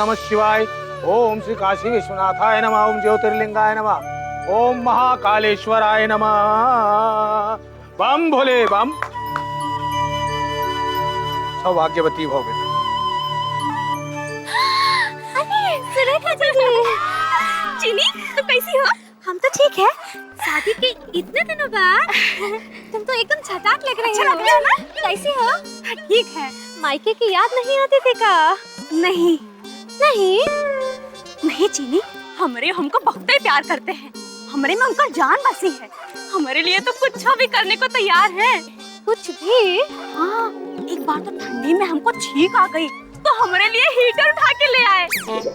नमः शिवाय, ओम श्री काशी विश्वनाथाय नमः, ओम ज्योतिर्लिंगाय नमः, ओम महाकालेश्वराय नमः। बम भोले बम। सौभाग्यवती भव बेटा। सुरेखा दीदी, चीनी तुम कैसी हो? हम तो ठीक है। शादी के इतने दिनों बाद तुम तो एकदम झटाक लग रही हो। ना? कैसी हो? ठीक है। मायके की याद नहीं आती थी का? नहीं नहीं नहीं चीनी, हमको बहुत ही प्यार करते हैं। हमरे में उनका जान बसी है। हमारे लिए तो कुछ भी करने को तैयार है। कुछ भी? हाँ, एक बार तो ठंडी में हमको छींक आ गई तो हमारे लिए हीटर उठा के ले आए।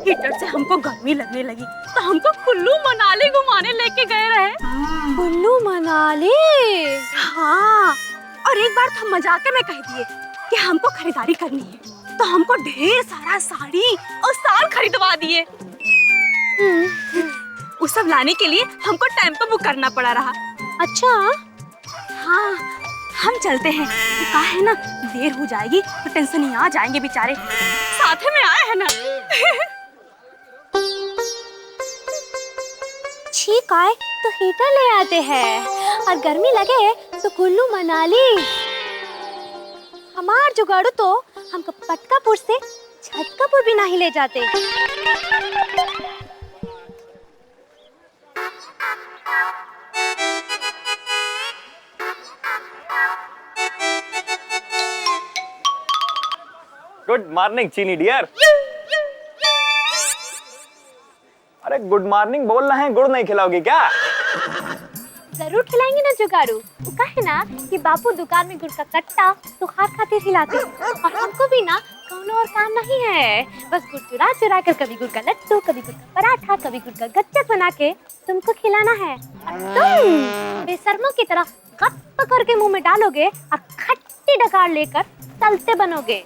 हीटर से हमको गर्मी लगने लगी तो हमको कुल्लू मनाली घुमाने लेके गए रहे। कुल्लू मनाली? हाँ, और एक बार तो मजाक में कह दिए कि हमको खरीदारी करनी है तो हमको ढेर सारा साड़ी और साल खरीदवा दिए। वो सब लाने के लिए हमको टेम्पो बुक करना पड़ा रहा। अच्छा हाँ, हम चलते हैं। कहा है ना, देर हो जाएगी तो टेंशन ही आ जाएंगे बेचारे। साथ में आए हैं ना। ठीक आए तो हीटर ले आते हैं और गर्मी लगे तो कुल्लू मनाली। हमार जुगाड़ू तो हमको पटकापुर से छटकापुर भी नहीं ले जाते। गुड मॉर्निंग चीनी डियर। अरे गुड मॉर्निंग बोल रहे हैं, गुड़ नहीं खिलाओगी क्या? जरूर खिलाएंगे ना जुगाड़ू। वो कहे ना कि बापू दुकान में गुड़ का कट्टा तो हाथ खाते खिलाते, और हमको भी ना कौनो और काम नहीं है। बस गुड़ चुरा चुरा कर कभी गुड़ का लड्डू, कभी गुड़ का पराठा, कभी गुड़ का गच्चक बना के तुमको खिलाना है। और तुम बेशर्मों की तरह गप करके मुंह में डालोगे और खट्टी डकार लेकर तलते बनोगे।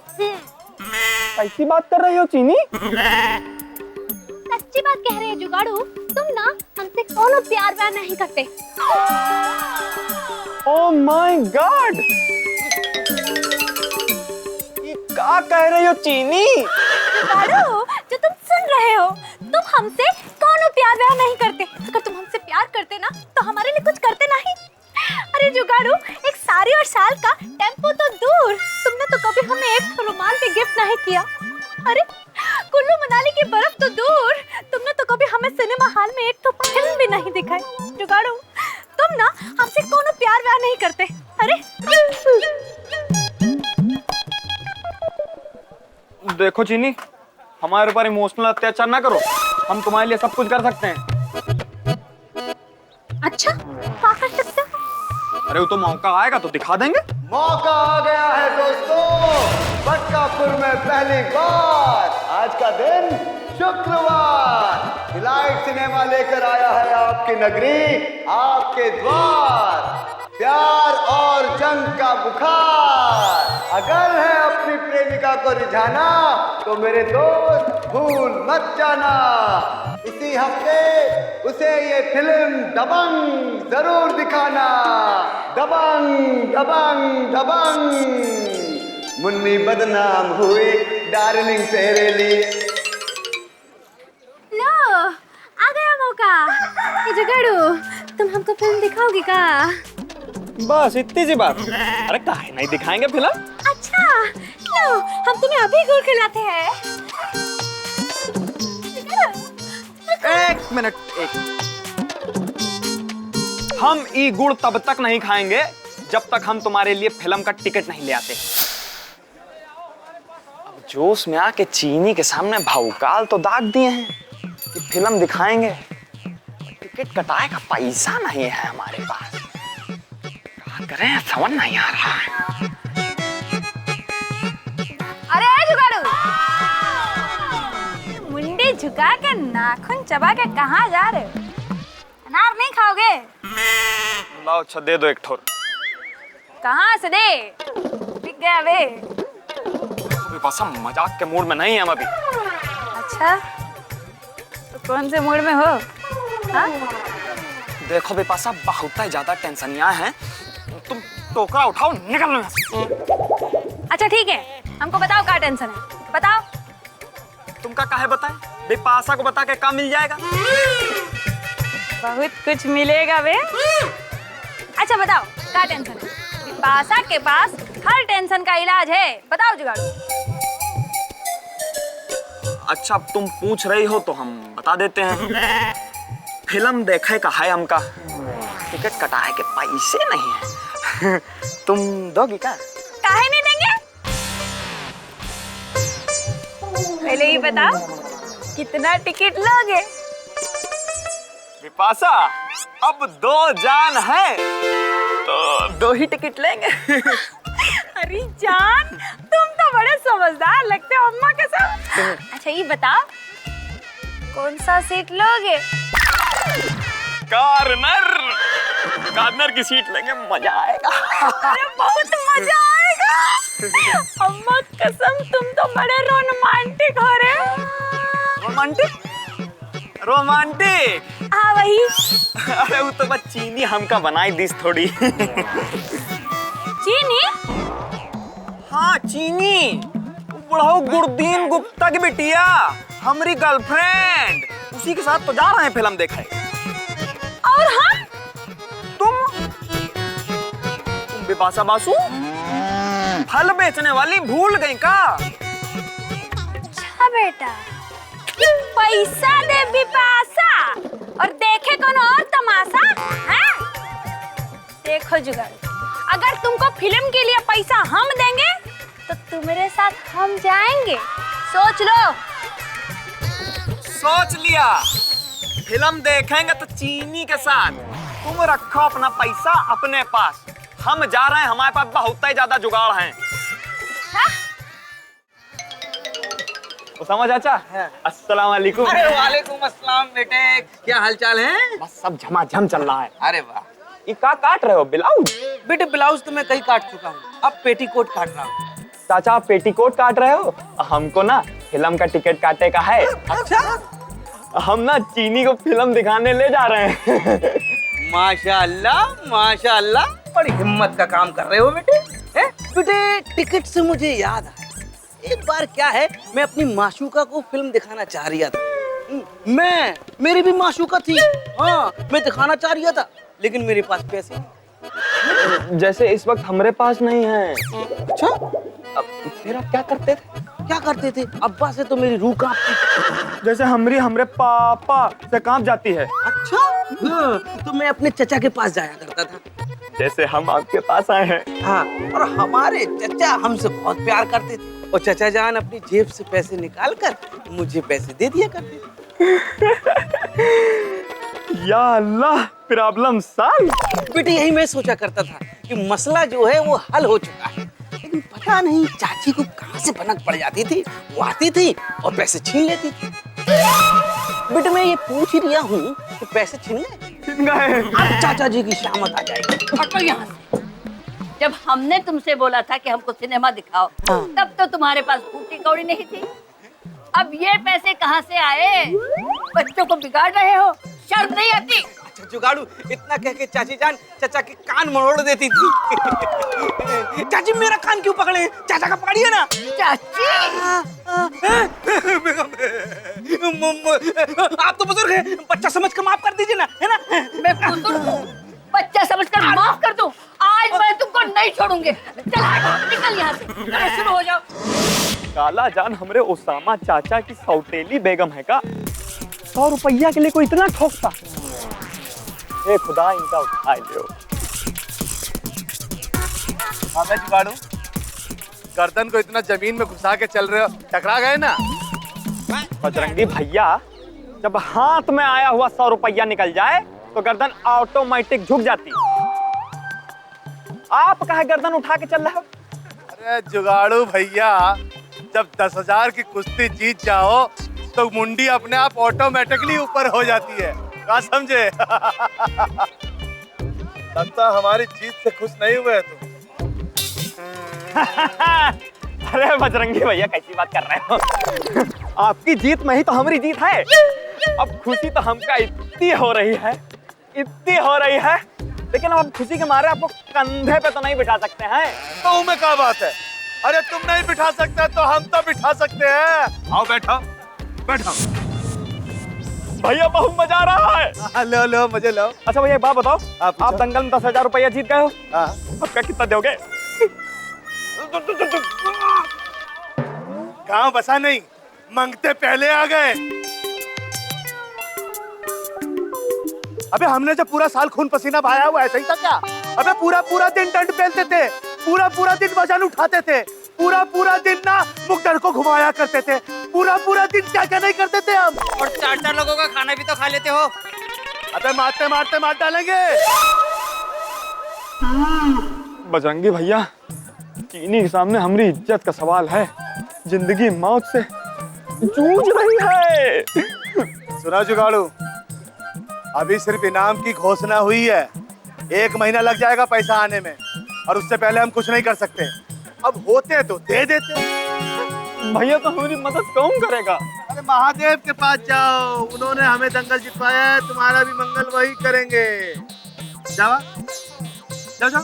कैसी बात कर रही हो चीनी? सच्ची बात कह रहे हैं जुगाड़ू। तुम ना हमसे कोनो प्यार व्यार नहीं करते। ओह माय गॉड, ये क्या कह रही हो चीनी? जुगाड़ू, जो तुम सुन रहे हो, तुम हमसे कोनो प्यार व्यार नहीं करते। अगर तुम हमसे प्यार करते ना तो हमारे लिए कुछ करते नहीं। अरे जुगाड़ू, एक साड़ी और शाल का टेम्पो तो दूर, तुमने तो कभी हमें एक रुमाल भी गिफ्ट नहीं किया। अरे कुल्लू मनाली की बर्फ तो दूर, तुमने तो कभी हमें सिनेमा हॉल में एक तो फिल्म भी नहीं दिखाई। जुगाड़ू, तुम ना हमसे कोनो प्यार व्यार नहीं करते। अरे देखो चीनी, हमारे ऊपर इमोशनल अत्याचार ना करो। हम तुम्हारे लिए सब कुछ कर सकते हैं। अच्छा, क्या कर सकते हो? अरे वो तो मौका आएगा तो दिखा देंगे। मौका आ गया है दोस्तों, पटकापुर में पहली बार। आज का दिन शुक्रवार, डिलाइट सिनेमा लेकर आया है आपकी नगरी, आपके द्वार। प्यार और जंग का बुखार अगर है अपनी प्रेमिका को रिझाना तो मेरे दोस्त भूल मत जाना। इसी हफ्ते उसे ये फिल्म दबंग जरूर दिखाना। दबंग दबंग दबंग। मुन्नी बदनाम हुई डार्लिंग तेरे लिए। लो, आ गया मौका। ये जुगाड़ू, तुम हमको फिल्म दिखाओगी का? बस इतनी सी बात। अरे काहे नहीं दिखाएंगे फिल्म? अच्छा, लो, हम तुम्हें अभी गुड़ खिलाते हैं। एक मिनट, हम ई गुड़ तब तक नहीं खाएंगे जब तक हम तुम्हारे लिए फिल्म का टिकट नहीं ले आते। अब जोश में आके चीनी के सामने भावकाल तो दाग दिए हैं कि फिल्म दिखाएंगे, टिकट कटाए का पैसा नहीं है हमारे पास। क्या करें समझ नहीं आ रहा है। अरे जुगाड़ू, मुंडी झुका के नाखून चबा के कहाँ जा रहे हो? अनार नहीं खाओगे? लाओ अच्छा दे दो एक ठोर। कहाँ से दे? बिक गया वे। अभी बस हम मजाक के मूड में नहीं हैं अभी। अच्छा, तो कौन से मूड में हो? हाँ? देखो बिपाशा, बहुत ही ज्यादा टेंशनियां हैं। तुम टोकरा उठाओ, निकलो यहाँ से। अच्छा ठीक है, हमको बताओ क्या टेंशन है, बताओ। तुम हमका काहे बताएं? बिपाशा को बता के काम मिल जाएगा। बहुत कुछ मिलेगा बे। अच्छा बताओ क्या टेंशन है? बिपाशा के पास हर टेंशन का इलाज है। बताओ जुगाड़ू। अच्छा अब तुम पूछ रही हो तो हम बता देते हैं। फिल्म देखे का है हमका, टिकट कटाए के पैसे नहीं है। तुम दोगी क्या? काहे नहीं देंगे? पहले ही बताओ कितना टिकट लोगे? बिपाशा अब 2 जान है तो 2 ही टिकट लेंगे। अरे जान तुम तो बड़े समझदार लगते हो अम्मा के साथ। अच्छा ये बताओ कौन सा सीट लोगे? कार्नर की सीट लेंगे, मजा आएगा। अरे बहुत मजा आएगा। अम्मा कसम तुम तो बड़े रोमांटिक हो रहे हो। रोमांटिक हाँ वही। अरे वो तो बस चीनी हमका बनाई दिस थोड़ी। चीनी? हाँ चीनी, बुढ़ाऊ गुरदीन गुप्ता की बिटिया, हमारी गर्लफ्रेंड, उसी के साथ तो जा रहे हैं फिल्म देखने। और हम? तुम बिपाशा बासु फल बेचने वाली भूल गई का? अच्छा बेटा पैसा दे बिपाशा और देखे कौन और तमाशा है? देखो जुगाड़, अगर तुमको फिल्म के लिए पैसा हम देंगे तो तुम्हारे साथ हम जाएंगे। सोच लो। सोच लिया, फिल्म देखेंगे तो चीनी के साथ। तुम रखो अपना पैसा अपने पास, हम जा रहे हैं, हमारे पास बहुत ही ज्यादा जुगाड़ हैं। उसामा चाचा, अस्सलाम वालेकुम। अरे वालेकुम अस्सलाम बेटे, क्या हालचाल है? बस सब झमाझम चल रहा है। अरे वाह ये क्या काट रहे हो? ब्लाउज? बेटे ब्लाउज तो मैं कहीं काट चुका हूँ, अब पेटीकोट काट रहा हूँ। चाचा आप पेटीकोट काट रहे हो? हमको ना फिल्म का टिकट काटे का है। अच्छा हम ना चीनी को फिल्म दिखाने ले जा रहे हैं। माशाअल्लाह माशाअल्लाह, बड़ी हिम्मत का काम कर रहे हो बेटे। हैं? बेटे टिकट से मुझे याद आया, एक बार क्या है, मैं अपनी माशूका को फिल्म दिखाना चाह रहा था। मेरी भी माशूका थी, हाँ मैं दिखाना चाह रहा था, लेकिन मेरे पास पैसे नहीं। जैसे इस वक्त हमारे पास नहीं है। अच्छा अब फिर आप क्या करते थे? क्या करते थे? अब्बा से तो मेरी रूह कांपती थी। जैसे हमरे पापा से कांप जाती है। अच्छा हाँ, तो मैं अपने चचा के पास जाया करता था। जैसे हम आपके पास आए हैं। हाँ, और हमारे चचा हमसे बहुत प्यार करते थे, और चचा जान अपनी जेब से पैसे निकाल कर मुझे पैसे दे दिया करते थे। या अल्लाह, प्रॉब्लम सॉल्व। बेटे यही मैं सोचा करता था कि मसला जो है वो हल हो चुका है, लेकिन पता नहीं चाची को कहाँ से भनक पड़ जाती थी, वो आती थी और पैसे छीन लेती थी। बेटे मैं ये पूछ ही रहा हूँ कि पैसे छीन गए? अब चाचा जी की शामत आ जाएगी। हटो यहाँ से। जब हमने तुमसे बोला था कि हमको सिनेमा दिखाओ, तब तो तुम्हारे पास फूटी कौड़ी नहीं थी। अब ये पैसे कहाँ से आए? बच्चों को बिगाड़ रहे हो, शर्म नहीं आती? अच्छा जुगाड़ू, इतना कह के चाची जान चाचा के कान मरोड़ देती थी। चाची मेरा कान क्यों पकड़े? चाचा का पकड़िए ना। चाची, आप तो बुजुर्ग हैं, बच्चा समझ कर माफ कर दीजिए ना, है ना? मैं बुजुर्ग हूँ, बच्चा समझकर माफ कर दूं? आज मैं तुमको नहीं छोड़ूंगी। चल निकल यहाँ से, अरे शुरू हो जाओ। काला जान हमरे उसामा चाचा की सौतेली बेगम है का? 100 रुपया के लिए कोई इतना ठोकता? ए खुदा इनका उठाए लो। हाँ मैं जुगाड़ू, गर्दन को इतना जमीन में घुसा के चल रहे हो, टकरा गए ना? बजरंगी भैया, जब हाथ में आया हुआ 100 रुपया निकल जाए तो गर्दन ऑटोमेटिक झुक जाती। आप कहाँ गर्दन उठा के चल रहे हो? अरे जुगाड़ू भैया, जब 10,000 की कुश्ती जीत जाओ तो मुंडी अपने आप ऑटोमेटिकली ऊपर हो जाती है, क्या समझे? लगता हमारी जीत से खुश नहीं हुए तुम। अरे बजरंगी भैया कैसी बात कर रहे हो? आपकी जीत में ही तो हमारी जीत है। अब खुशी तो हमका इतनी हो रही है, लेकिन अब खुशी के मारे आपको कंधे पे तो नहीं बिठा सकते हैं। तो में क्या बात है? अरे तुम नहीं बिठा सकते तो हम तो बिठा सकते हैं। आओ बैठो। बैठो। भैया बहुत मजा आ रहा है। लो लो मुझे लो। अच्छा भैया एक बात बताओ, आप पूछो। आप दंगल में 10,000 रुपया जीत गए हो, हाँ। आपका कितना दोगे? गांव बसा नहीं, मांगते पहले आ गए। अबे हमने जो पूरा साल खून पसीना बहाया हुआ ऐसा ही था क्या? अबे पूरा पूरा दिन डंड पेलते थे, पूरा पूरा दिन वजन उठाते थे, पूरा पूरा दिन ना मुकदर को घुमाया करते थे, पूरा पूरा दिन क्या क्या नहीं करते थे हम। और 4-4 लोगों का खाना भी तो खा लेते हो। अबे मारते मारते मार डालेंगे। बजरंगी भैया, चीनी के सामने हमारी इज्जत का सवाल है, जिंदगी मौत से जूझ रही है। सुना जुगाड़ू, अभी सिर्फ इनाम की घोषणा हुई है, 1 महीना लग जाएगा पैसा आने में, और उससे पहले हम कुछ नहीं कर सकते। अब होते तो दे देते। भैया तो हमारी मदद कौन करेगा? अरे महादेव के पास जाओ, उन्होंने हमें दंगल जितवाया है, तुम्हारा भी मंगल वही करेंगे। जाओ जाओ जाओ।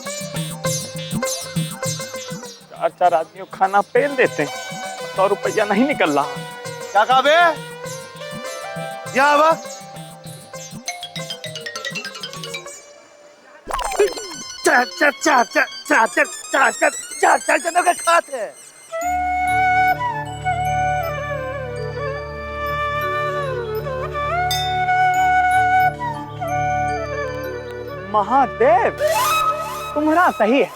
4-4 आदमियों खाना पेल देते हैं, 100 रुपया नहीं निकल रहा। क्या कहा बे? यहाँ आवा। चार जनों के खाते। महादेव, तुम्हारा सही है,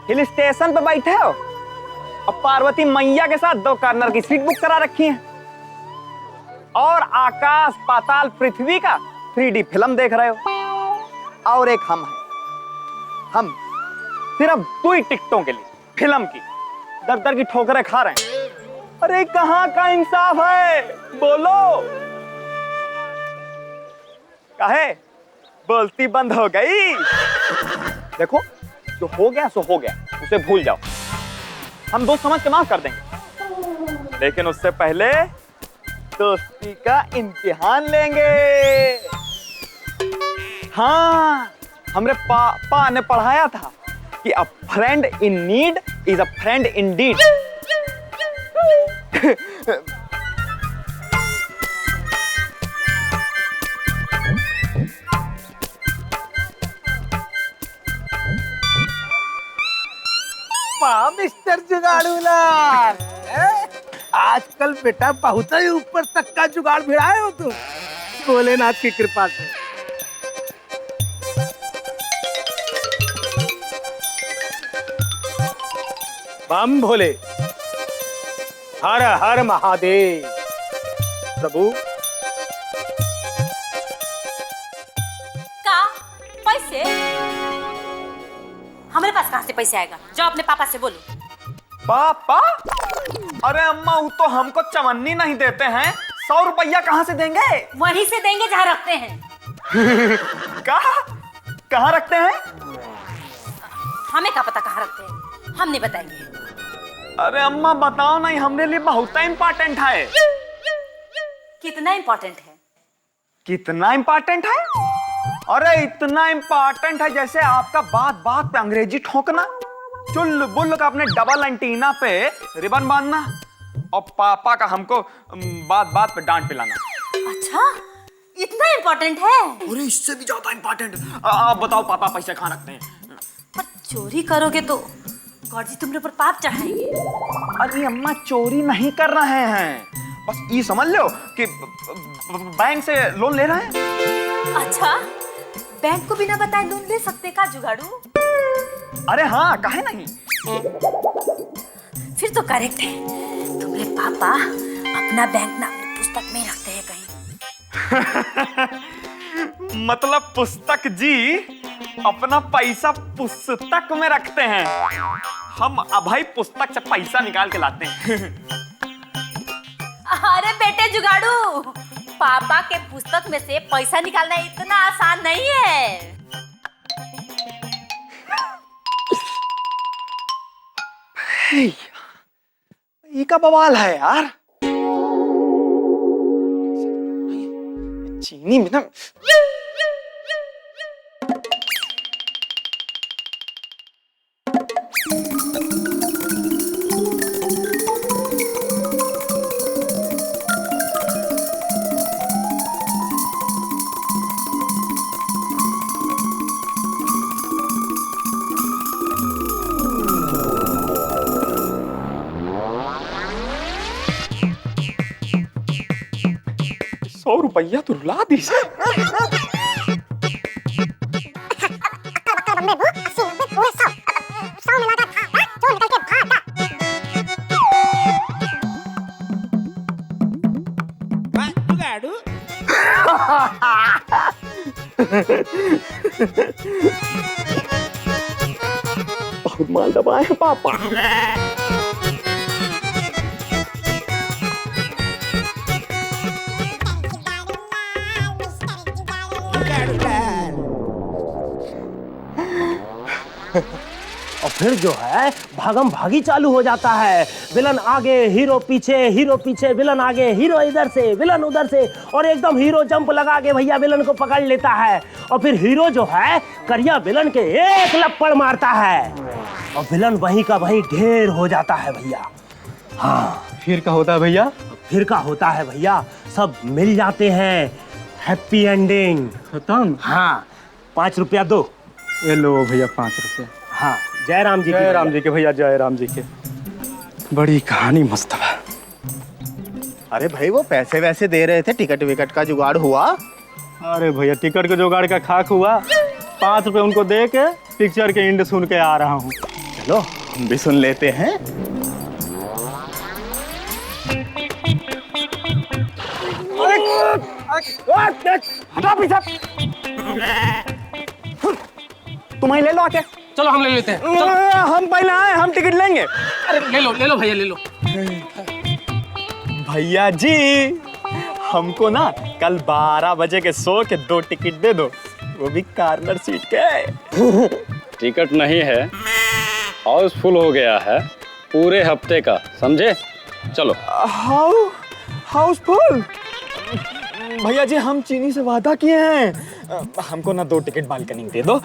हिल स्टेशन पे बैठे हो और पार्वती मैया के साथ 2 कॉर्नर की सीट बुक करा रखी है, और आकाश पाताल पृथ्वी का 3D फिल्म देख रहे हो। और एक हम हैं, हम सिर्फ 2 टिकटों के लिए फिल्म की दर-दर की ठोकरें खा रहे हैं। अरे कहां का इंसाफ है, बोलो। काहे बोलती बंद हो गई? देखो, जो हो गया सो हो गया, उसे भूल जाओ, हम दोस्त समझ के माफ कर देंगे, लेकिन उससे पहले दोस्ती का इम्तिहान लेंगे। हाँ, हमरे पापा ने पढ़ाया था कि a friend in need is a friend in deed. Mister Jugadulal, आजकल बेटा बहुत ही ऊपर तक का जुगाड़ भिड़ाए हो तुम, भोलेनाथ की कृपा से। बम भोले, हर हर महादेव। प्रभु का पैसे? हमारे पास कहाँ से पैसे आएगा? जाओ अपने पापा से बोलो। पापा? अरे अम्मा, वो तो हमको चवन्नी नहीं देते हैं, 100 रुपया कहाँ से देंगे? वहीं से देंगे जहाँ रखते हैं। कहाँ रखते हैं? हमें क्या पता कहाँ रखते हैं, हम नहीं बताएंगे। अरे अम्मा बताओ नहीं, हमरे लिए बहुत इम्पोर्टेंट है। कितना इम्पोर्टेंट है? कितना इम्पोर्टेंट है? अरे इतना इम्पोर्टेंट है जैसे आपका बात बात पे अंग्रेजी ठोकना, चुल बुल का अपने डबल एंटीना पे रिबन बांधना, और पापा का हमको बात बात पे डांट पिलाना। अच्छा, इतना इम्पोर्टेंट है? अरे इससे भी ज्यादा इम्पोर्टेंट। आप बताओ पापा पैसे कहाँ रखते हैं? पर चोरी करोगे तो गॉड जी तुम्हारे ऊपर पाप चढ़ाएंगे। अरे अम्मा, चोरी नहीं कर रहे हैं, बस ये समझ लो कि बैंक से लोन ले रहे हैं। अच्छा, बैंक को बिना बताए लोन ले सकते का जुगाड़ू? अरे हाँ, काहे नहीं। फिर तो करेक्ट है, तुम्हारे पापा अपना बैंक ना अपनी पुस्तक में रखते हैं कहीं। मतलब पुस्तक जी अपना पैसा पुस्तक में रखते हैं, हम अभाई पुस्तक से पैसा निकाल के लाते हैं। अरे बेटे जुगाड़ू, पापा के पुस्तक में से पैसा निकालना इतना आसान नहीं है। ये का बवाल है यार, चीनी में ना। रुपया तो रुला दी से। बहुत माल दबाए हैं पापा। और फिर जो है भागम भागी चालू हो जाता है। विलन आगे, हीरो पीछे, विलन आगे, हीरो इधर से, विलन उधर से, और एकदम हीरो जंप लगा के भैया विलन को पकड़ लेता है। और फिर हीरो जो है करिया विलन के एक लप्पड़ मारता है और विलन वहीं का वहीं ढेर हो जाता है भैया। हाँ, फिर क्या होता है भैया? फिर का होता है भैया, सब मिल जाते हैं, हैप्पी एंडिंग खत्म। हाँ, 5 रुपया दो। ये लो भैया 5 रुपया। हाँ, जय राम जी जय राम जी के भैया, जय राम जी के। बड़ी कहानी मस्त है। अरे भाई वो पैसे वैसे दे रहे थे, टिकट विकट का जुगाड़ हुआ? अरे भैया टिकट के जुगाड़ का खाक हुआ। 5 रुपए उनको दे के पिक्चर के एंड सुन के आ रहा हूँ। चलो हम भी सुन लेते हैं। तुम्हें ले लो आके। चलो हम ले लेते हैं। चलो। हम पहले आए, हम टिकट लेंगे। अरे ले लो भैया, ले लो। भैया जी हमको ना कल 12 बजे के शो के 2 टिकट दे दो, वो भी कॉर्नर सीट के। टिकट नहीं है, हाउसफुल हो गया है पूरे हफ्ते का, समझे? चलो। हाउसफुल? भैया जी हम चीनी से वादा किए हैं, हमको ना 2 टिकट बालकनी दे दो,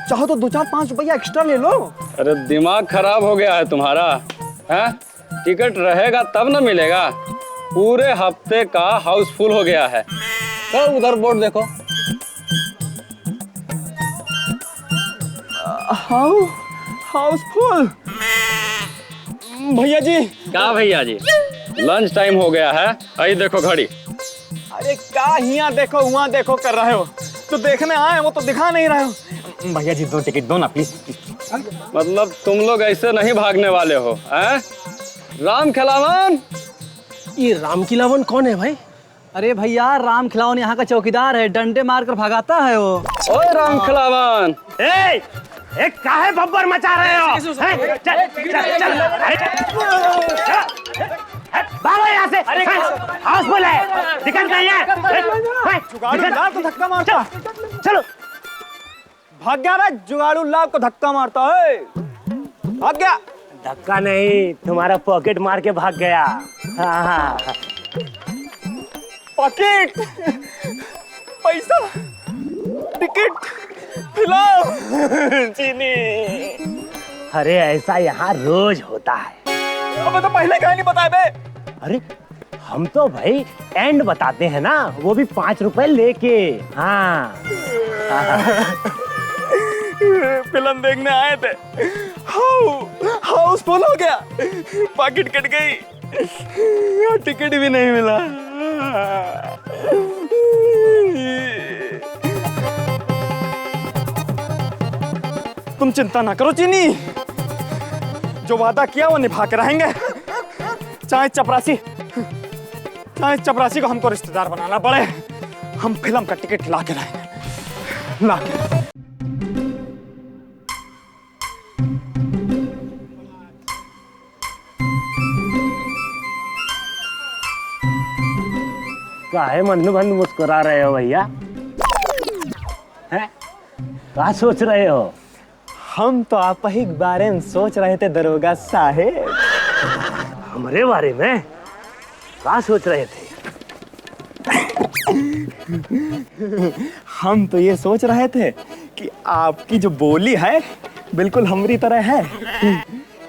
चाहो तो 2-4-5 रुपया एक्स्ट्रा ले लो। अरे दिमाग खराब हो गया है तुम्हारा, हैं? टिकट रहेगा तब ना मिलेगा। पूरे हफ्ते का हाउसफुल हो गया है। तो उधर बोर्ड देखो। हाउसफुल? भैया जी। क्या भैया जी? लंच टाइम हो गया है, आई देखो घड़ी। अरे क्या यहाँ देखो वहाँ देखो कर रहे हो, तो देखने आए वो तो दिखा नहीं रहे हो। भैया जी 2 टिकट दो ना प्लीज। मतलब तुम लोग ऐसे नहीं भागने वाले हो, हैं? राम खिलावन। ये राम खिलावन कौन है भाई? अरे भैया राम खिलावन यहाँ का चौकीदार है, डंडे मारकर भगाता है वो। ओए राम खिलावन। एक काहे बब्बर मचा रहे हो? हैं? चल भागो यहाँ से। हाउसफुल है, टिकट नहीं है। जुगाड़ू लाल को धक्का मारता। चलो भाग गया रे, जुगाड़ू लाल को धक्का मारता है। भाग गया। धक्का नहीं, तुम्हारा पॉकेट मार के भाग गया। हाँ। पॉकेट, पैसा, टिकट, फिल्म, चीनी। अरे ऐसा यहाँ रोज होता है। अबे तो पहले क्यों नहीं बताया बे? अरे हम तो भाई एंड बताते हैं ना, वो भी 5 रुपए लेके। हाँ। फिल्म देखने आए थे, हाउसफुल हो गया, पॉकेट कट गई, टिकट भी नहीं मिला। तुम चिंता ना करो चीनी, जो वादा किया वो निभा के रहेंगे। चाहे चपरासी को हमको रिश्तेदार बनाना पड़े, हम फिल्म का टिकट ला के रहेंगे, ला के। काहे मंद मुस्कुरा रहे हो भैया? हैं? क्या सोच रहे हो? हम तो आप ही के बारे में सोच रहे थे दरोगा साहेब। हमारे बारे में क्या सोच रहे थे? हम तो ये सोच रहे थे कि आपकी जो बोली है बिल्कुल हमारी तरह है।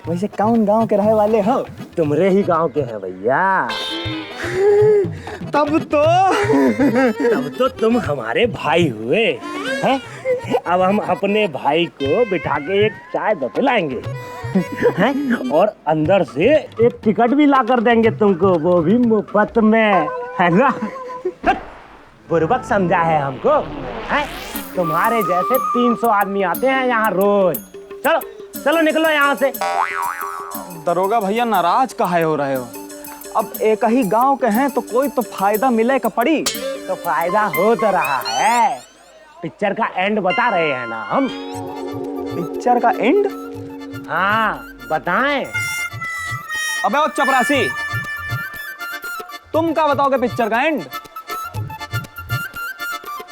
वैसे कौन गांव के रहे वाले हो? तुम्हारे ही गांव के हैं भैया। तब तो तुम हमारे भाई हुए हैं। अब हम अपने भाई को बिठा के एक चाय पिलाएंगे हैं, और अंदर से एक टिकट भी ला कर देंगे तुमको, वो भी मुफ्त में, है ना? बुर्बक समझा है हमको, हैं? तुम्हारे जैसे 300 आदमी आते हैं यहाँ रोज। चलो चलो निकलो यहाँ से। दरोगा भैया नाराज काहे हो रहे हो? अब एक ही गांव के हैं तो कोई तो फायदा मिले का पड़ी। तो फायदा हो तो रहा है, पिक्चर का एंड बता रहे हैं ना हम। पिक्चर का एंड? हाँ बताएं। अबे ओ चपरासी, तुम क्या बताओगे पिक्चर का एंड?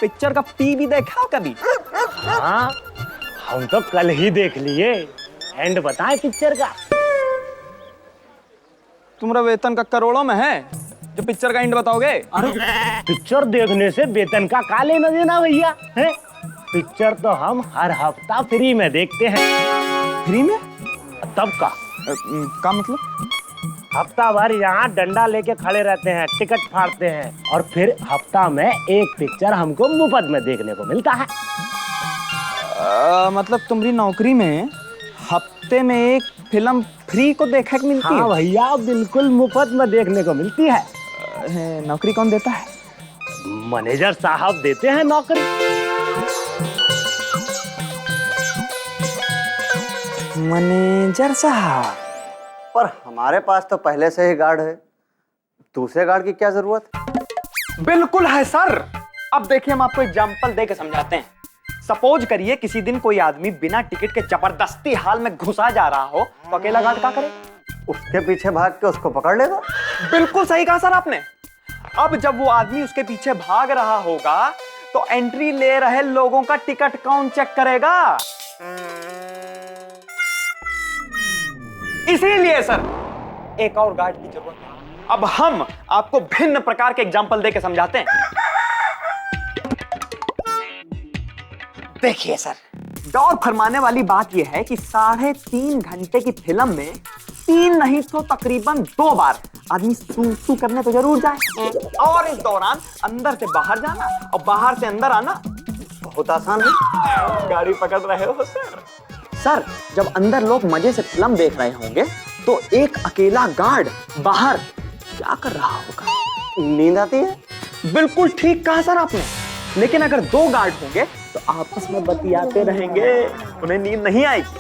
पिक्चर का पी देखा कभी? हाँ हम तो कल ही देख लिए। एंड बताएं पिक्चर का। तुम्हारा वेतन का करोड़ों में है जो पिक्चर का एंड बताओगे? अरे पिक्चर देखने से वेतन का का लेना देना भैया है? पिक्चर तो हम हर हफ्ता फ्री में देखते हैं। फ्री में? तब का मतलब? हफ्ता भर यहाँ डंडा लेके खड़े रहते हैं, टिकट फाड़ते हैं और फिर हफ्ता में एक पिक्चर हमको मुफ्त में देखने को मिलता है। मतलब तुम्हारी नौकरी में हफ्ते में एक फिल्म फ्री को देखने को मिलती है? हाँ भैया बिल्कुल मुफ्त में देखने को मिलती है। नौकरी कौन देता है? मैनेजर साहब देते हैं नौकरी। मैनेजर साहब? पर हमारे पास तो पहले से ही गार्ड है, दूसरे गार्ड की क्या जरूरत? बिल्कुल है सर। अब देखिए हम आपको एग्जांपल दे के समझाते हैं। सपोज करिए किसी दिन कोई आदमी बिना टिकट के जबरदस्ती हाल में घुसा जा रहा हो तो अकेला गार्ड क्या करे? उसके पीछे भाग के उसको पकड़ लेगा। बिल्कुल सही कहा सर आपने। अब जब वो आदमी उसके पीछे भाग रहा होगा तो एंट्री ले रहे लोगों का टिकट कौन चेक करेगा? इसीलिए सर एक और गार्ड की जरूरत है। अब हम आपको भिन्न प्रकार के एग्जाम्पल देके समझाते हैं। देखिए सर, गौर फरमाने वाली बात यह है कि 3.5 घंटे की फिल्म में 3 नहीं तो तकरीबन 2 बार आदमी सू करने तो जरूर जाए और इस दौरान अंदर से बाहर जाना और बाहर से अंदर आना बहुत आसान है। गाड़ी पकड़ रहे हो सर? सर जब अंदर लोग मजे से फिल्म देख रहे होंगे तो एक अकेला गार्ड बाहर क्या कर रहा होगा? नींद आती है। बिल्कुल ठीक कहा सर आपने। लेकिन अगर 2 गार्ड होंगे तो आपस में बतियाते रहेंगे, उन्हें नींद नहीं आएगी।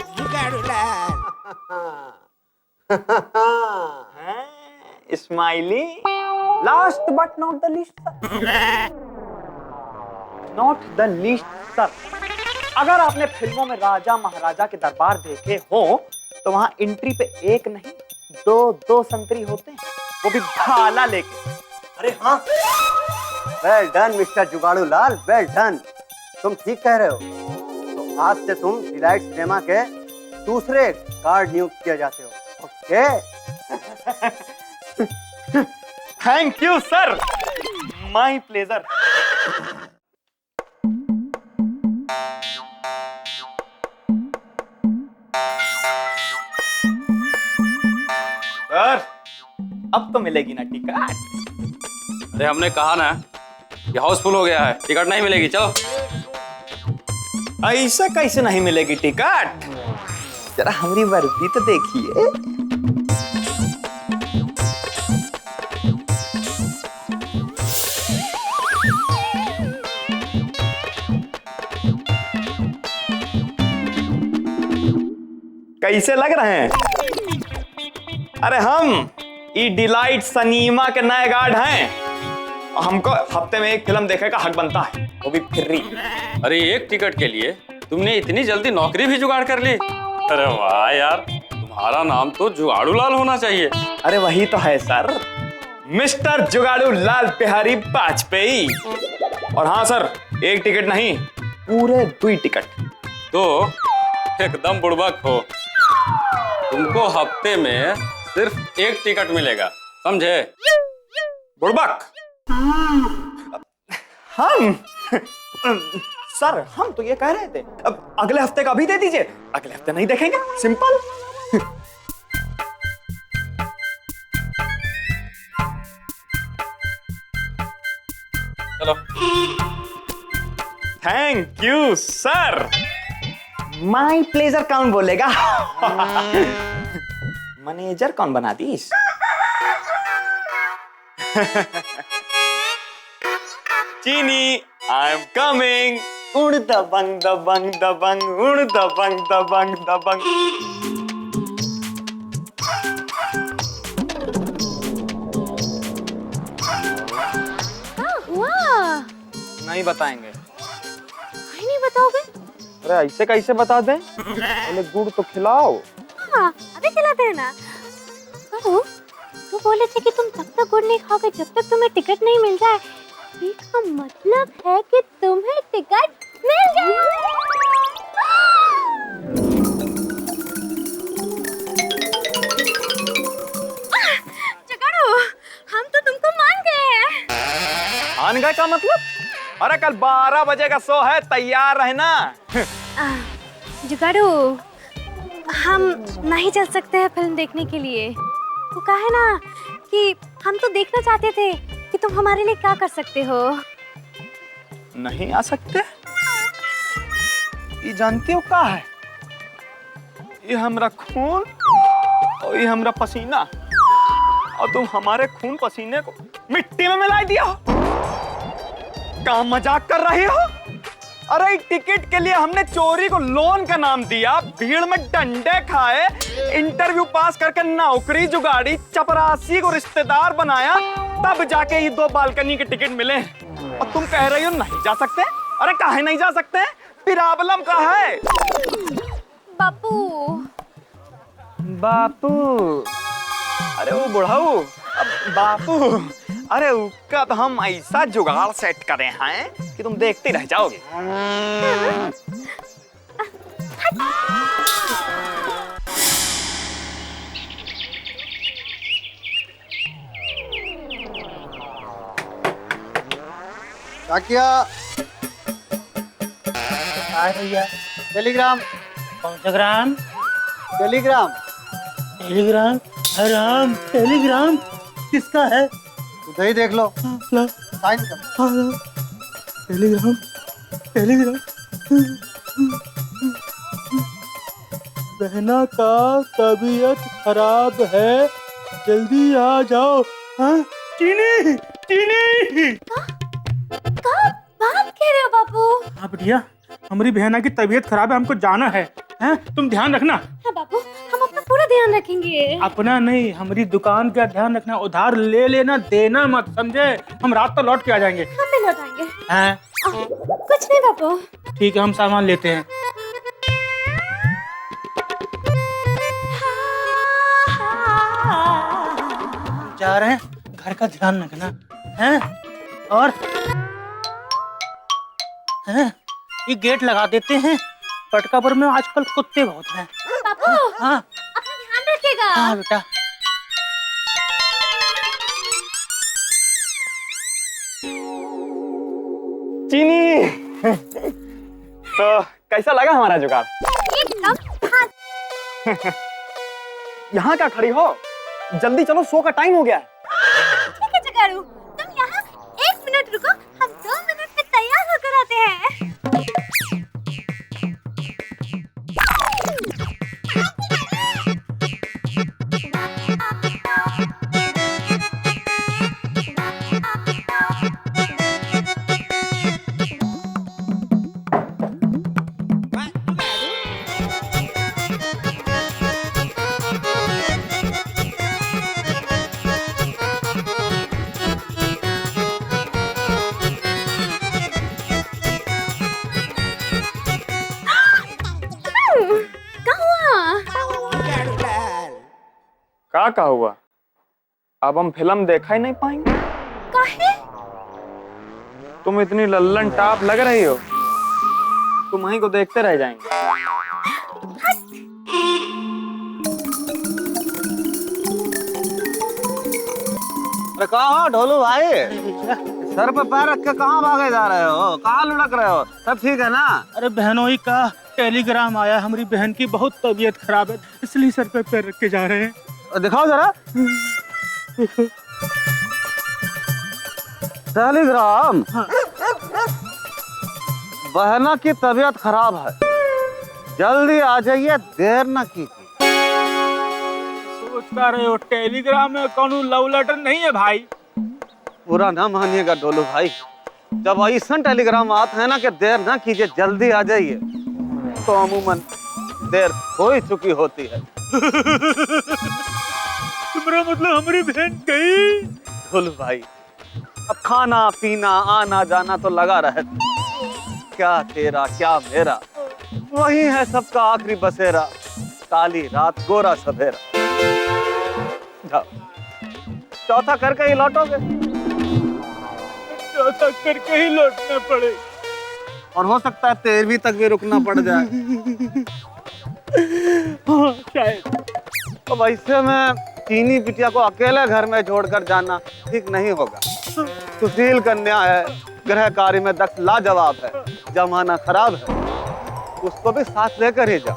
Smiley, last but not the least sir. Not the least sir, अगर आपने फिल्मों में राजा महाराजा के दरबार देखे हो तो वहां एंट्री पे 1 नहीं 2 संतरी होते हैं, वो भी भाला लेके। अरे हाँ, वेल डन मिस्टर जुगाड़ू लाल, वेल डन। तुम ठीक कह रहे हो। तो आज से तुम डिलाइट सिनेमा के दूसरे गार्ड नियुक्त किए जाते हो। Okay? Thank you sir, my pleasure. Sir अब तो मिलेगी ना टिकट? अरे हमने कहा ना ये हाउसफुल हो गया है, टिकट नहीं मिलेगी। चलो। ऐसा कैसे नहीं मिलेगी टिकट? जरा हमारी वर्दी तो देखिए। कैसे लग रहे हैं? अरे हम ई डिलाइट सिनेमा के नए गार्ड हैं और हमको हफ्ते में एक फिल्म देखने का हक बनता है, वो भी फ्री। अरे एक टिकट के लिए तुमने इतनी जल्दी नौकरी भी जुगाड़ कर ली? अरे वाह यार, तुम्हारा नाम तो जुगाड़ू लाल होना चाहिए। अरे वही तो है सर, मिस्टर जुगाड़ू लाल बिहारी वाजपेयी। और हाँ सर, एक टिकट नहीं, पूरे 2 टिकट। तो एकदम बुड़बक हो। तुमको हफ्ते में सिर्फ 1 टिकट मिलेगा, समझे? बुड़बक? हम सर हम तो ये कह रहे थे अब अगले हफ्ते का भी दे दीजिए। अगले हफ्ते नहीं देखेंगे, सिंपल। चलो। Thank you sir, my pleasure कौन बोलेगा? मैनेजर कौन बना दी? चीनी आई एम कमिंग। उड़ दबंग दबंग दबंग, उड़ दबंग दबंग दबंग। क्या हुआ? नहीं बताएंगे। कहीं नहीं बताओगे? अरे ऐसे कैसे बता दें? पहले गुड़ तो खिलाओ। हाँ, अभी खिलाते हैं ना। करो, तो बोले थे कि तुम तब तक गुड़ नहीं खाओगे जब तक तुम्हें टिकट नहीं मिल जाए। इसका मतलब है कि तुम्हें टिकट मिल गया। जगाड़ो, हम तो तुमको मान गए हैं। मान गए का मतलब? अरे कल 12 बजे का शो है, तैयार रहना। जुगाड़ू, हम नहीं चल सकते हैं फिल्म देखने के लिए। वो कहा है ना कि हम तो देखना चाहते थे कि तुम हमारे लिए क्या कर सकते हो। नहीं आ सकते? ये जानती हो क्या है? ये हमरा खून और ये हमरा पसीना, और तुम हमारे खून पसीने को मिट्टी में मिला दिया हो। क्या मजाक कर रही हो? अरे टिकट के लिए हमने चोरी को लोन का नाम दिया, भीड़ में डंडे खाए, इंटरव्यू पास करके नौकरी जुगाड़ी, चपरासी को रिश्तेदार बनाया, तब जाके ये 2 बालकनी के टिकट मिले। और तुम कह रही हो नहीं जा सकते? अरे काहे नहीं जा सकते? प्रॉब्लम का है? बापू, बापू, अरे वो बुढ़ाऊ, अब बापू, अरे उसका तो हम ऐसा जुगाड़ सेट करे हैं कि तुम देखते रह जाओगे। क्या किया? भैया टेलीग्राम, कौन सा ग्राम? टेलीग्राम। टेलीग्राम? राम, टेलीग्राम किसका है? उधर ही देख लो, ला, साइन कर। Telegram, Telegram. बहना का तबीयत खराब है, जल्दी आ जाओ। हाँ? चीनी, चीनी। बात कह रहे हो बापू? हाँ बिटिया, हमारी बहना की तबीयत खराब है, हमको जाना है। हैं? तुम ध्यान रखना। हाँ बापू, हम अपना पूरा ध्यान रखेंगे। अपना नहीं, हमारी दुकान का ध्यान रखना। उधार ले लेना, देना मत, समझे? हम रात को लौट के आ जाएंगे। हम भी लौटाएंगे। हैं? कुछ नहीं बापू। ठीक है, हम सामान लेते हैं। जा रहे हैं, घर का ध्यान रखना है। और हैं? ये गेट लगा देते हैं। पटकापुर में आजकल कुत्ते बहुत हैं। बापू, हाँ अपना ध्यान रखिएगा। हाँ बेटा। चीनी, तो कैसा लगा हमारा जुगाड़? एकदम हाँ। यहाँ क्या खड़ी हो? जल्दी चलो, शो का टाइम हो गया है। ठीक है जगाड़ू, तुम यहाँ 1 मिनट रुको, हम 2 मिनट में तैयार होकर आते हैं। क्या हुआ? अब हम फिल्म देखा ही नहीं पाएंगे। काहे? तुम इतनी लल्लन टाप लग रही हो, तुम वहीं को देखते रह जाएंगे। अरे कहाँ हो ढोलू भाई? सर पे पैर रख के कहाँ भागे जा रहे हो? कहाँ लुढ़क रहे हो? सब ठीक है ना? अरे बहनोई का टेलीग्राम आया, हमारी बहन की बहुत तबीयत खराब है, इसलिए सर पे पैर रख के जा रहे हैं। दिखाओ जरा। टेलीग्राम। हाँ। बहना की तबीयत खराब है, जल्दी आ जाइए, देर न कीजिए। सोचता रहे हो टेलीग्राम में कौन लव लेटर नहीं है भाई? पूरा ना मानिएगा डोलू भाई, जब ऐसा टेलीग्राम आता है ना कि देर ना कीजिए, जल्दी आ जाइए, तो अमूमन देर हो ही चुकी होती है। तुम्हारा मतलब हमारी बहन गई? ढोलू भाई, अब खाना पीना आना जाना तो लगा रहे, क्या तेरा क्या मेरा, वही है सबका आखिरी बसेरा, काली रात गोरा सवेरा। जाओ, चौथा करके ही लौटोगे? चौथा करके ही लौटना पड़े, और हो सकता है 13वीं तक भी रुकना पड़ जाए। हाँ शायद। तो वैसे में चीनी बिटिया को अकेले घर में छोड़कर जाना ठीक नहीं होगा। सुशील कन्या है, गृह कार्य में दक्ष लाजवाब है, जमाना खराब है, उसको भी साथ लेकर ही जाओ।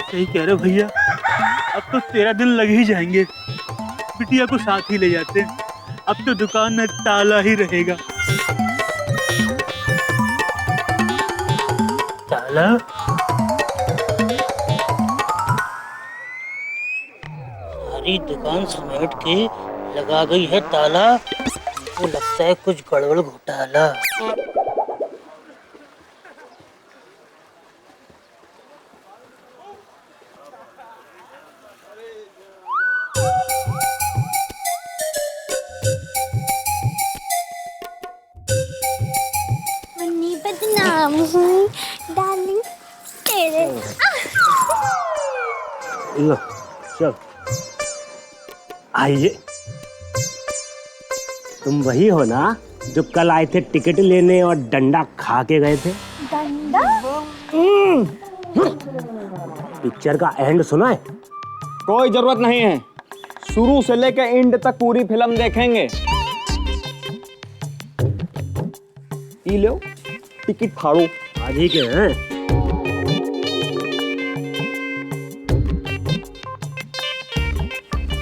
सही कह रहे हो भैया, अब तो 13 दिन लग ही जाएंगे। बिटिया को साथ ही ले जाते हैं, अब तो दुकान में ताला ही रहेगा। ताला? सारी दुकान समेट के लगा गई है ताला, तो लगता है कुछ गड़बड़ घोटाला। मन्नी बदनाम हुई डार्लिंग तेरे। लो चल, आइए। तुम वही हो ना जो कल आए थे टिकट लेने और डंडा खा के गए थे? डंडा? पिक्चर का एंड सुना है? कोई जरूरत नहीं है, शुरू से लेकर एंड तक पूरी फिल्म देखेंगे। ई लो टिकट फाड़ो। आज ही के हैं?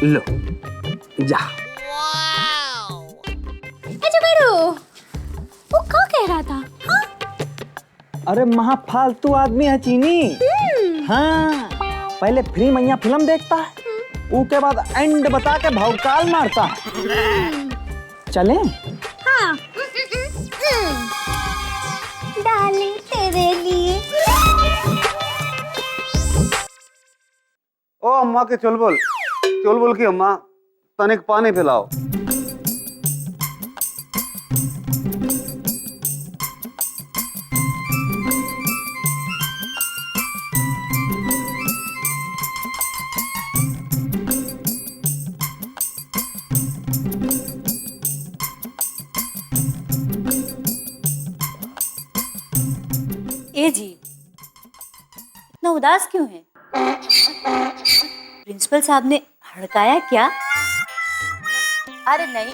लो जा। वो क्या कह रहा था? हाँ? अरे महा फालतू आदमी है चीनी। हाँ, पहले फ्री मैया फिल्म देखता है, उसके बाद एंड बता के भौकाल मारता है। चले? हाँ। डार्लिंग तेरे लिए। ओ अम्मा के चुलबुल की अम्मा, तनिक पानी पिलाओ। ए जी, इतना उदास क्यों है? प्रिंसिपल साहब ने हड़काया क्या? अरे नहीं,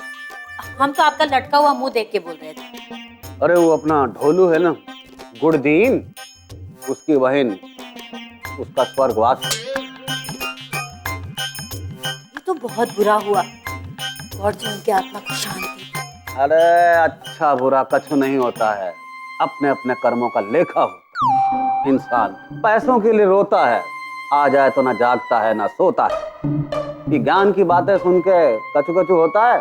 हम तो आपका लटका हुआ मुंह देख के बोल रहे थे। अरे वो अपना ढोलू है ना, गुड़दीन, उसकी बहन, उसका स्वर्गवास। ये तो बहुत बुरा हुआ, गॉड जी उनकी आत्मा को शांति। अरे अच्छा बुरा कछु नहीं होता है, अपने अपने कर्मों का लेखा हो। इंसान पैसों के लिए रोता है, आ जाए तो ना जागता है ना सोता है। ये ज्ञान की बातें सुन के कछु कछु होता है।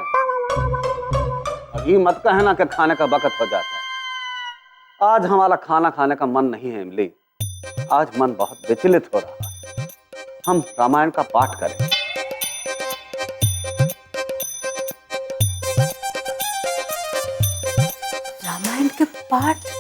अभी मत कहना कि खाने का वक्त हो जाता है। आज हमारा खाना खाने का मन नहीं है इमली, आज मन बहुत विचलित हो रहा है। हम रामायण का पाठ करें। रामायण के पाठ?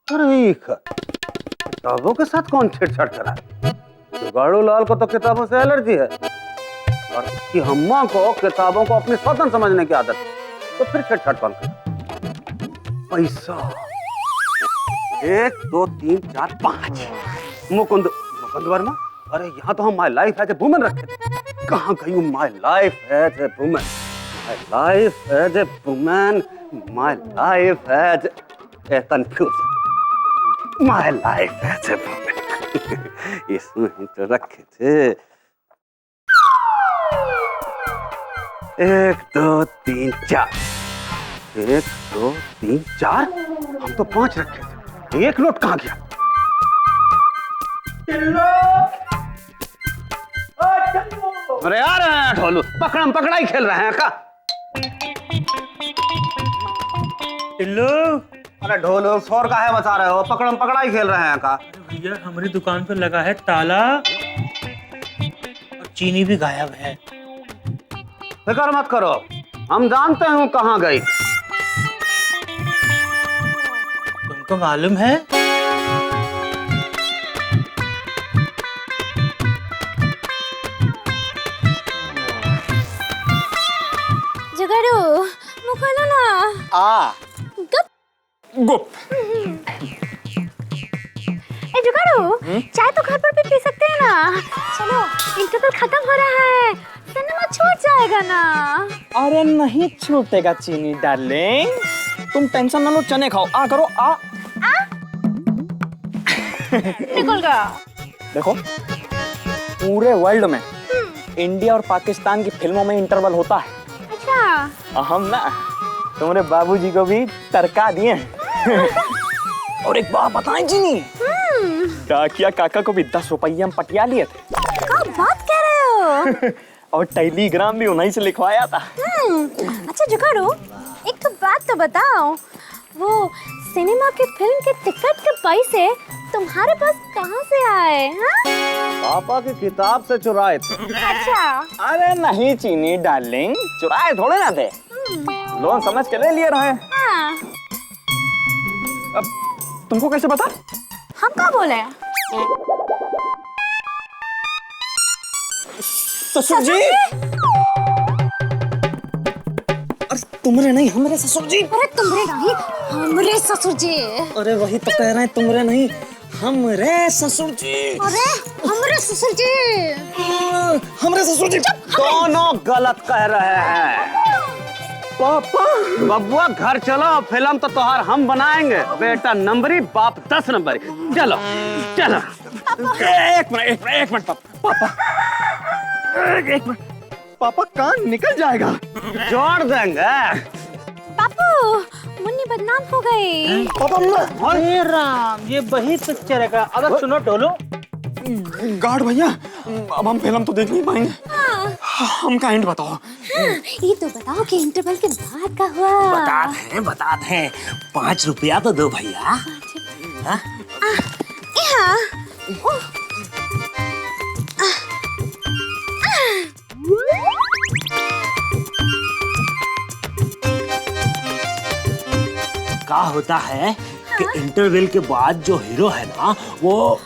अरे किताबों के साथ कौन छेड़छाड़ करा? जुगाड़ू लाल को तो किताबों से एलर्जी है, और उसकी अम्मा को किताबों को अपनी स्वतंत्र समझने की आदत है, तो फिर छेड़छाड़ कौन करे? पैसा 1 2 3 4 5 मुकुंद वर्मा। अरे यहाँ तो हम my life as a woman रखे थे, कहाँ गई my life as a woman? My life as a woman, my life as a confusion, my life as a woman. इसमें हम तो रखे थे। 1 2 3 4 1 2 3 4 हम तो 5 रखे थे, एक नोट कहाँ गया? अरे आ रहे हैं ढोलू, पकड़म पकड़ाई खेल रहे हैं का? टिल्लू, अरे ढोलू शोर काहे मचा रहे हो? पकड़म पकड़ाई खेल रहे हैं का? भैया हमारी दुकान पर लगा है ताला और चीनी भी गायब है। फिक्र मत करो, हम जानते हैं कहाँ गई। तुमको मालूम है? जुगाड़ू मुंह खोलो ना। गप गुप। ए जुगाड़ू, चाय तो घर पर भी पी सकते हैं ना। चलो, इंटरवल खत्म हो रहा है, सिनेमा छूट जाएगा ना। अरे नहीं छूटेगा चीनी डार्लिंग, तुम टेंशन ना लो, चने खाओ। आ करो आ। निकल गया। देखो पूरे वर्ल्ड में इंडिया और पाकिस्तान की फिल्मों में इंटरवल होता है। अच्छा। हम ना तुम्हारे बाबूजी को भी तरका दिए हैं। और एक बात बताएं चीनी, काकिया काका को भी 10 रुपये हम पटिया लिए थे। क्या बात कह रहे हो? और टेलीग्राम भी उन्हीं से लिखवाया था। अच्छा जुगाड़ू, एक तो बात तो बताओ, वो सिनेमा की फिल्म के टिकट के पैसे तुम्हारे पास कहाँ से आए? हाँ? पापा की किताब से चुराए थे। अच्छा। अरे नहीं चीनी डार्लिंग, चुराए थोड़े ना थे, लोन समझ के ले लिए रहे। हाँ। अब तुमको कैसे पता? हम क्या बोले? ससुर जी? अरे तुमरे नहीं, हमरे ससुर जी। अरे तुमरे नहीं, हमरे ससुर जी। अरे वही तो कह रहे हैं, तुमरे नहीं हमरे ससुर जी। अरे हमरे ससुर जी। हमरे ससुर जी। दोनों गलत कह रहे हैं। पापा बबुआ घर चलो, फिल्म तो तोहार हम बनाएंगे। बेटा नंबरी, बाप 10 नंबरी। चलो चलो। एक मिनट पापा, एक मिनट पापा, कान निकल जाएगा। जोड़ देंगे। पापू, मुन्नी बदनाम हो गई। अरे राम, ये वही पिक्चर है का? अगर सुनो टोलो, गार्ड भैया, अब हम फिल्म तो देख नहीं पाएंगे। हम का एंड बताओ। हाँ, ये तो बताओ कि इंटरवल के बाद का हुआ। बता दें 5 रुपया तो दो भैया। यहाँ। क्या होता है कि इंटरवल के बाद जो हीरो है ना, वो